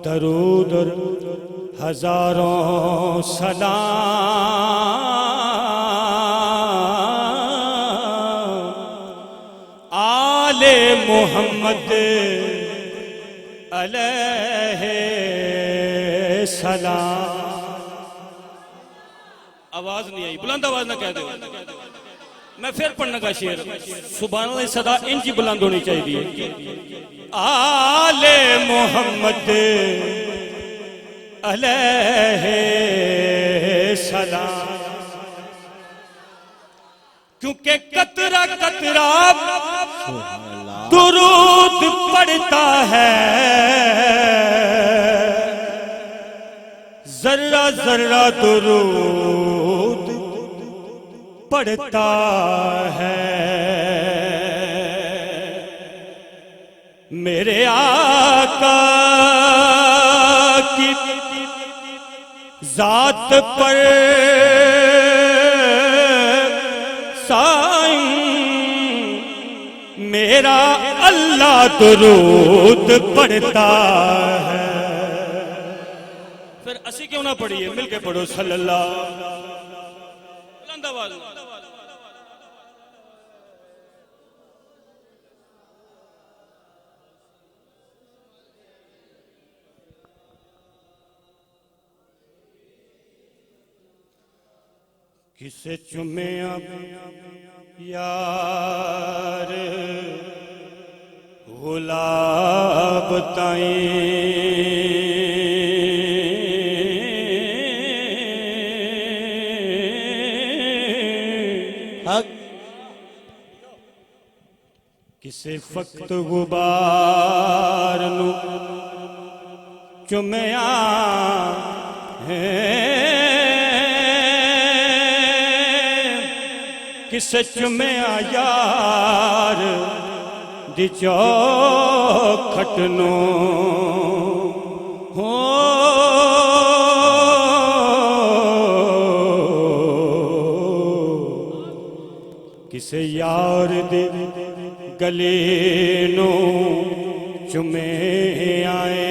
दरूद और हजारों सलाम आले मोहम्मद अलैहि सलाम। आवाज नहीं आई, बुलंद आवाज ना कह दो। मैं फिर पढ़ने का शेर, सुभान अल्लाह सदा इंज बुलंद होनी चाहिए। आले मोहम्मद अलैहि सलाम, क्योंकि कतरा कतरा दुरूद पढ़ता है, जर्रा जर्रा दुरूद पढ़ता है। मेरे आका की जात पर साईं मेरा अल्लाह दुरूद पढ़ता है। फिर असी क्यों ना पढ़िए, मिलके पढ़ो सल्लल्लाहु अलैहि वसल्लम। किसे चुमे यार गुलाब ताई, किसे फक्त गुबार नू चुमया है, किसे चुमया यार दी चौखट नू हो, किसे यार दी गले नू चुमे आए।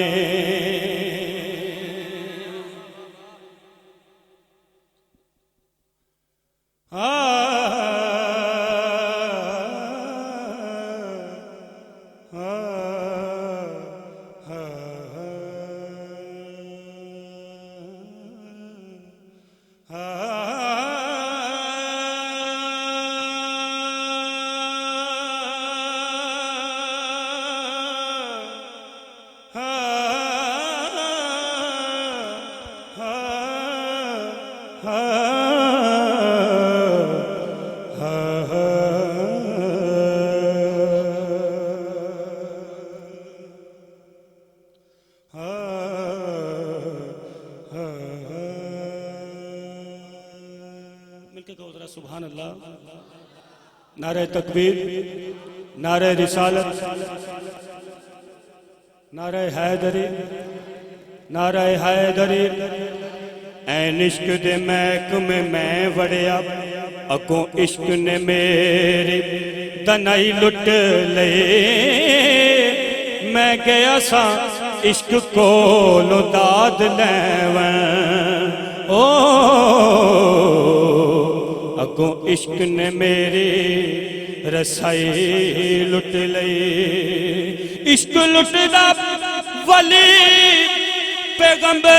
सुभान अल्लाह। नारे तकबीर, नारे रिसालत, नारे हैदरी, नारे हैदरी। ऐन इश्क दे महकमे मैं वड़िया, अगों इश्क ने मेरी दनाई लुट ले। मैं गया सा इश्क कोलों दाद लैवन, ओ अगों इश्क ने मेरी रसाई लुट लई। इश्क लुटदा वली पैगंबर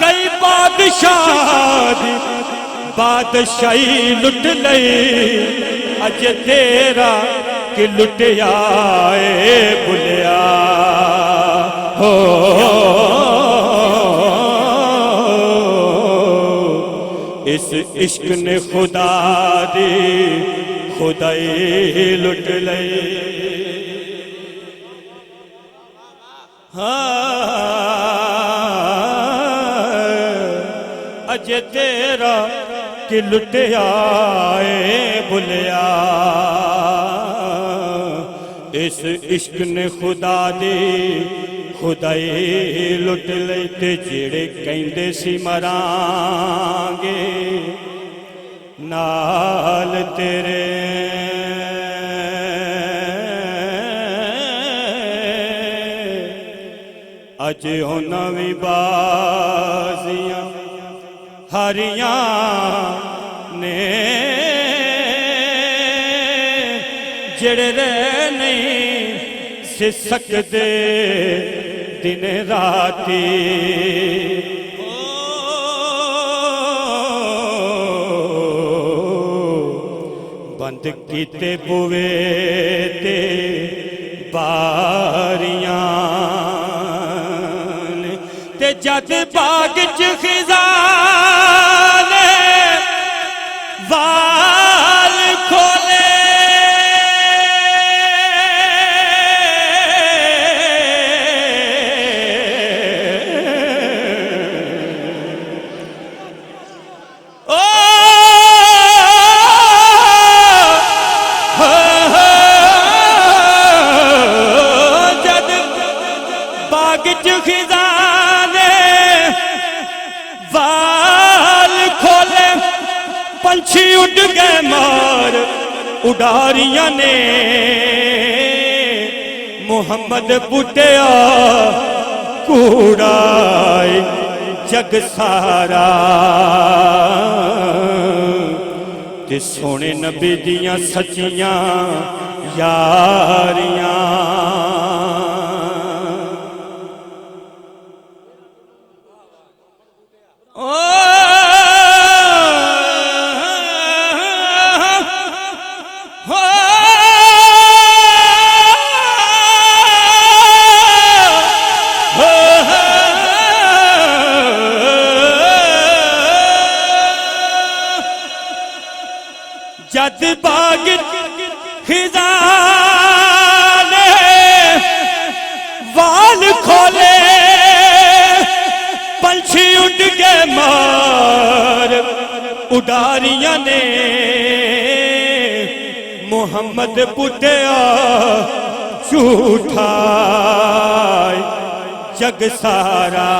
कई बादशाह बादशाही लुट लई। अज तेरा कि लुटिया बुलिया हो, इस इश्क ने खुदा दी खुदाई लुट लई। अज तेरा कि लुटिया बुलिया, इस इश्क ने खुदा दी खुदाई लुट लई ते जेड़े कहंदे सी मरांगे नाल तेरे अज उन्हां वी बाजियां हारियां ने जेड़े रह नहीं से सकदे दिन राती बंद कीते बुवे ते बारियां ते जद बाग च खिज़ाने वाल खोले खिज़ाने वाल खोले पंछी उड़ गए मार उडारियां ने मुहम्मद बुटिया कूड़ाए जग सारा ते सोने नबी दियां सच्चियां यारियां जद बाग खिज़ाने वाल खोले पंछी उड़ गए मार उडारियां ने मुहम्मद बुटिया झूठा जग सारा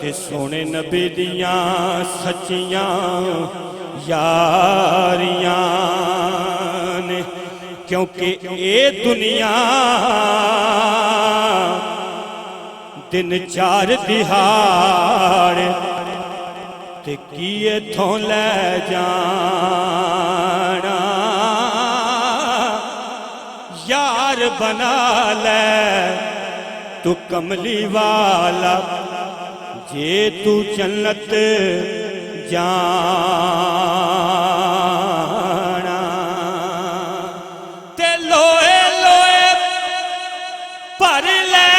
ते सोने नबी दियां सच्चियां यारियां ने क्योंकि ये दुनिया दिन चार दिहाड़ ते की इथों ले जाना यार बना ले तू कमली वाला जे तू जन्नत जाना ते लोए लोए भर ले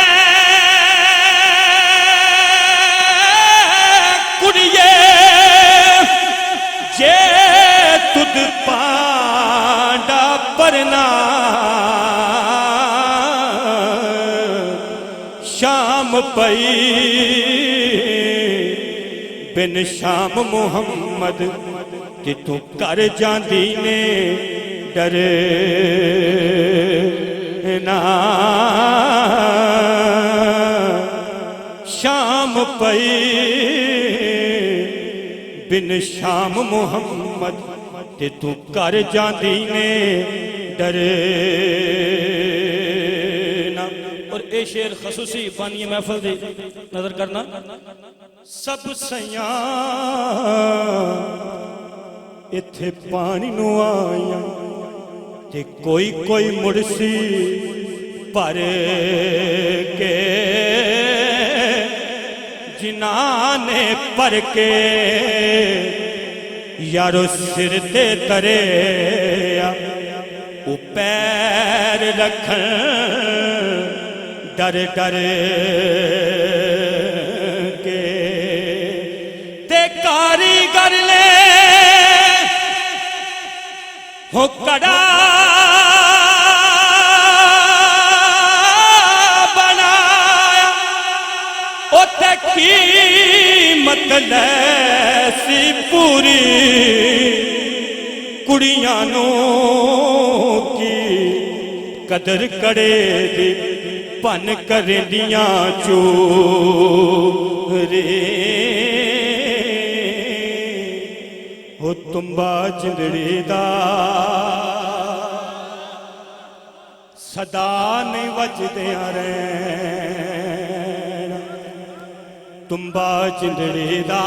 कुड़िए जे तुद पांडा परना शाम पई बिन शाम मुहम्मद कि तू कर जांदी ने डरे ना शाम पई बिन शाम मुहम्मद कि तू कर जांदी ने डरे ना। और ये शेर खसूसी बानी महफल दे नजर करना सब सयां इत्थे पानी नू आया ते कोई कोई मुड़सी भर के जिन्हां ने भर के यारो सिर ते तरे ओ पैर रखन डर डर कारीगर ले हो कड़ा बनाया उते कीमत लैसी पूरी कुड़ियां नू की कदर करे दी भन करेंदियां चोरे हो तुम्बा जिंदड़ी दा सदा नहीं वजदियां रहना तुम्बा जिंदड़ी दा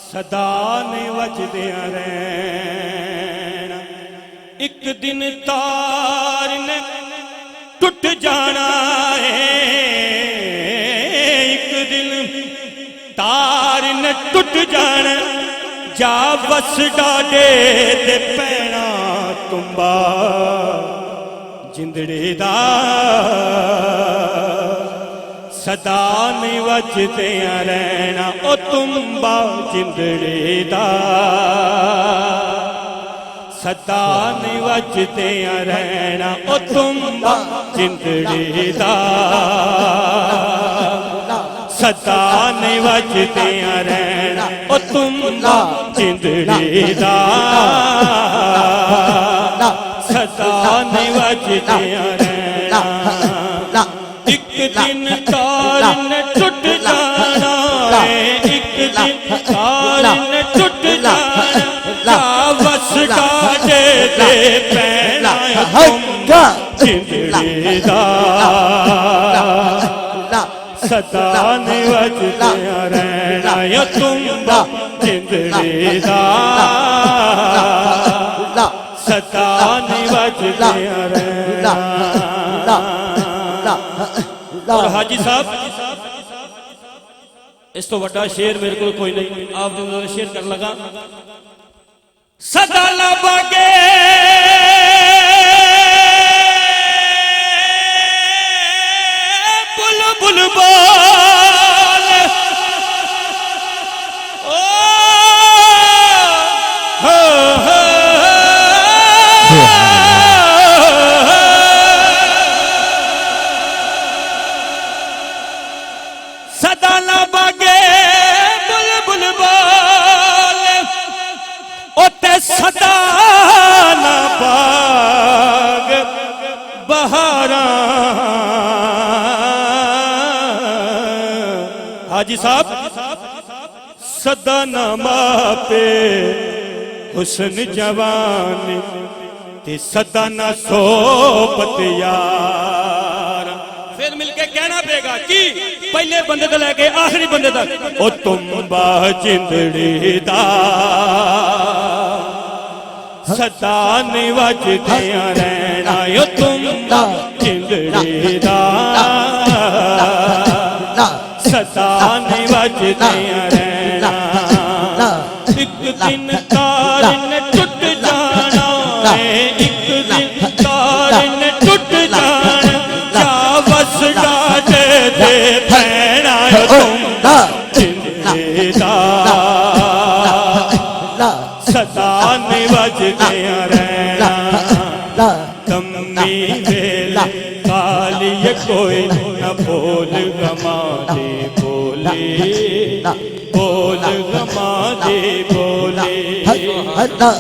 सदा नहीं वजदियां रहना एक दिन तार ने टुट जाना है एक दिन तार ने टुट जाना जा बस डाडे ते पैना तुम्बा जिंदड़ी दा सदा नहीं वजदियां रहना ओ तुम्बा जिंदड़ी दा सदा नहीं वजदियां रहना ओ तुम्बा जिंदड़ी दा सदा नहीं वजदियां रहना ओ तुम्बा जिंदड़ी दा सदा नहीं वजदियां रहना एक दिन तार ने टूट जाना एक दिन तार ने टूट जाना बस डाडे ते पैना तुम्बा जिंदड़ी दा सदा नहीं वजदियां रहना या तुम्बा जिंदड़ी दा सदा नहीं वजदियां रहना और हाजी साहब इस तो बड़ा शेर मेरे को कोई नहीं आप शेर कर लगा सदा लबागे बुलबुल बोल ओ हो सदा लबागे बुलबुल बोल ओते सदा ना बाग बहारा हाजी साहब सदा ना मापे हुस्न जवानी ते सदा ना सोबत यार फिर मिलके कहना पेगा कि पहले बंदे तो लेके आखिरी बंदे तक ओ तुम्बा जिंदड़ी दा सदा नहीं वजदियां रहना ओ तुम्बा जिंदड़ी दा सदा नहीं वजदियां रहना एक दिन तार ने टूट जाना एक दिन तार ने टूट जाना जा बस डाडे ते पैना तुम्बा जिंदड़ी दा सदा नहीं वजदियां रहना कमी वेले काली कोई न बोल गमा दे बोले बोल गमा दे बोले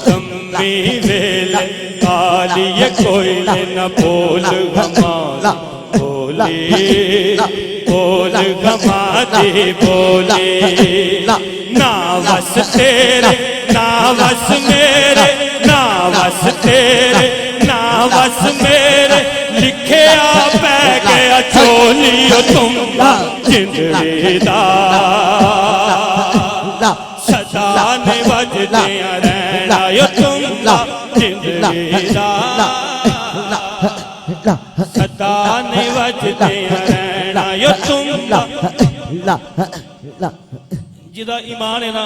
कमी वेले काली कोई न बोल गमा बोले बोल गमा दे बोले ना बस तेरे ना बस मेरे ना बस तेरे ना बस मेरे लिखे पै गया चोलियो तुम्बा जिंदड़ी दा सदा नहीं वजदियां रहना यो तुम्बा जिंदड़ी दा सदा नहीं वजदियां रहना यो तुम्बा जिदा ईमान है ना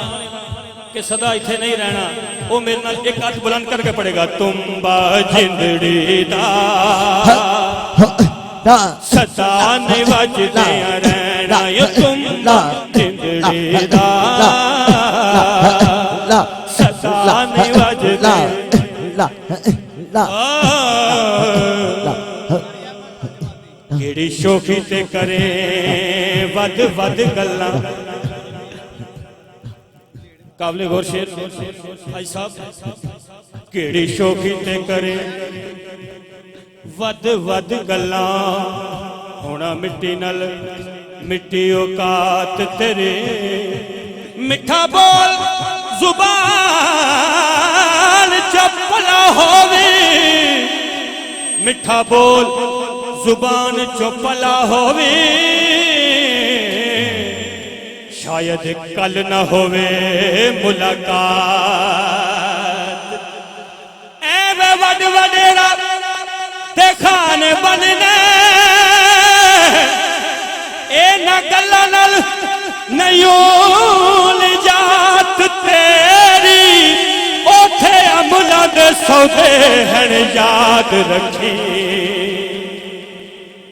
कि सदा इथे नहीं रहना वो मेरे नाल एक हाथ बुलंद करके पड़ेगा तुम्बा जिंदड़ी दा सदा नहीं वजदियां रहना यो तुम्बा जिंदड़ी दा सदा नहीं वजदियां केड़ी शोखी ते करे वध वध गल्लां काबले गौर शेर भाई साहब केड़ी शोखी ते करे वध वध गल्लां होना मिट्टी नल मिट्टी औकात तेरे मिठा बोल जुबान चपला होवे मिठा बोल जुबान चपला होवे शायद कल न होवे मुलाकात एवे वड वडेरा ते खाने बनने ए न गल्ला नल नयूल जात तेरी ओथे अमला दे सौदे हण याद रखी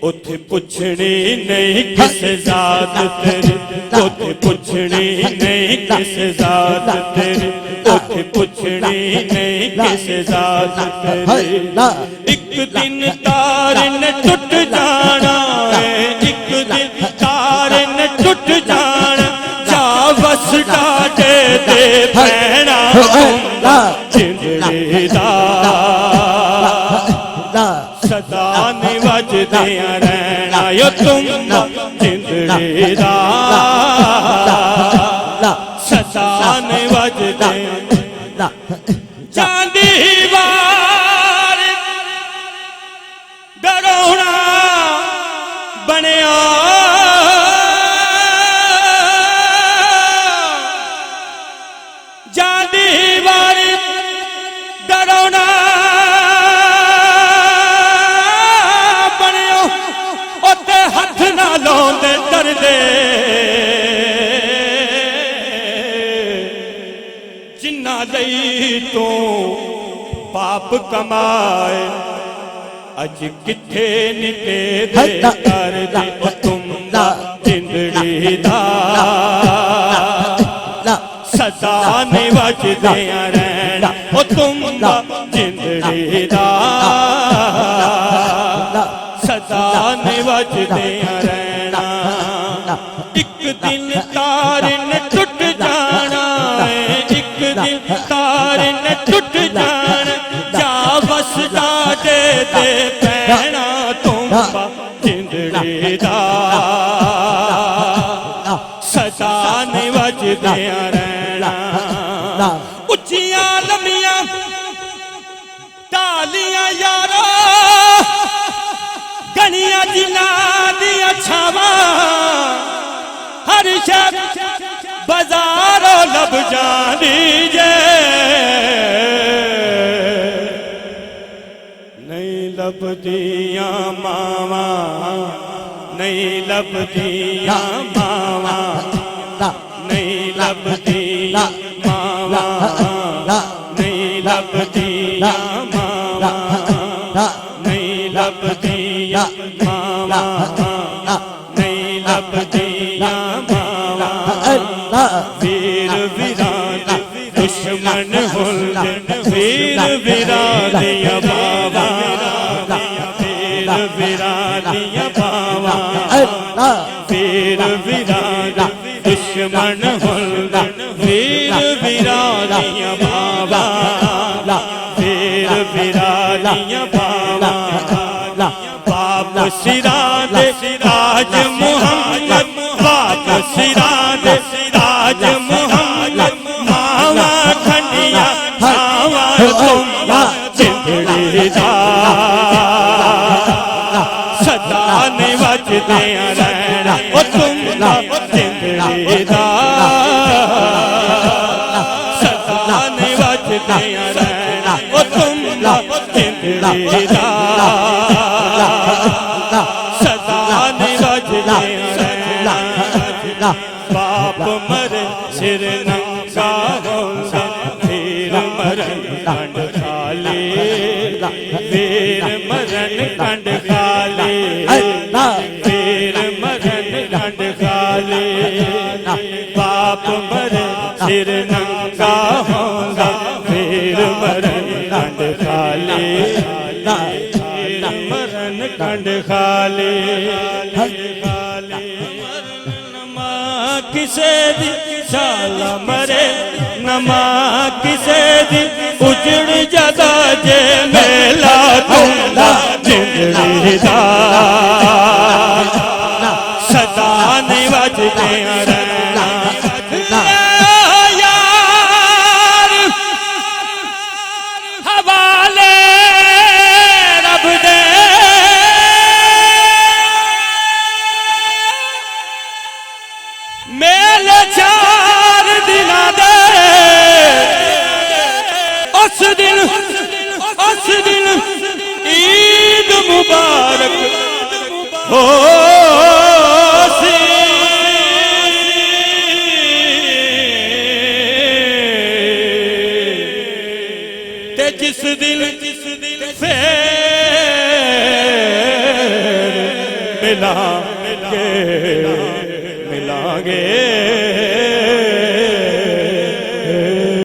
उथे पुछनी नहीं किस जात तेरी उथे पुछनी नहीं किस जात तेरी उथे पुछनी नहीं किस जात तेरी एक दिन तार न टूट जाना है एक दिन तार न टूट जाना जा बस डाटे दे पैना जिंदड़ी दा सदा निवजदे रहना यो तुम जिंदड़ी दा सदा निवजदे चांदी वार डरोना बनया चांदी वार डरोना हथ ना लाउंदे डरदे जिन्ना लई तू पाप कमाए अज किथे निते दे कर दे तुम जिंदड़ी दा सदा निवजदे रहना ओ तुम जिंदड़ी दा सदा निवजदे रहना एक दिन तार न टूट जाना है एक दिन तार न टूट जाना जा बस डाटे दे पैना तुम जिंदड़ी दा सदा निवजदे रहना उच्चियां लम्मियां तालियां यारा गनिया जिला दिया छावा हर शब बाजारों लब जानी जे नहीं लबदिया मावा नहीं लबदिया मावा नहीं लबदिया मावा नहीं लबदिया मावा नहीं लबदिया मावा नहीं लबदिया मावा वीर विराट दुश्मन हुल्द वीर विराटिया बाबा वीर विराटिया बाबा वीर विराट दुश्मन हुल्द वीर विराटिया बाबा वीर विराटिया बाबा बाप सिराज राज मोहम्मद बाप सिराज राज मोहम्मद मावा खंडिया मावा तुम्बा जिंदड़ी दा सदा निवजदे रहना ओ तुम्बा जिंदड़ी दा सदा निवजदे रहना ओ तुम्बा जिंदड़ी दा सदा निवजदे रहना बाप मरे सिर नंगा होगा वीर मरण कंड खाले वीर मरण कंड खाले वीर मरण कंड खाले बाप मरे सिर नंगा होगा वीर मरण कंड खाले वीर मरण कंड खाले किसे दी शाला मरे नमा किसे दी उजड़ जा सदा जे मेला तुंदा जिंदड़ी दा सदा नहीं वजदे रहना यार हवाले रब दे मेले 4 दिना दे उस दिन ईद मुबारक हो सी ते जिस दिल फिर मिला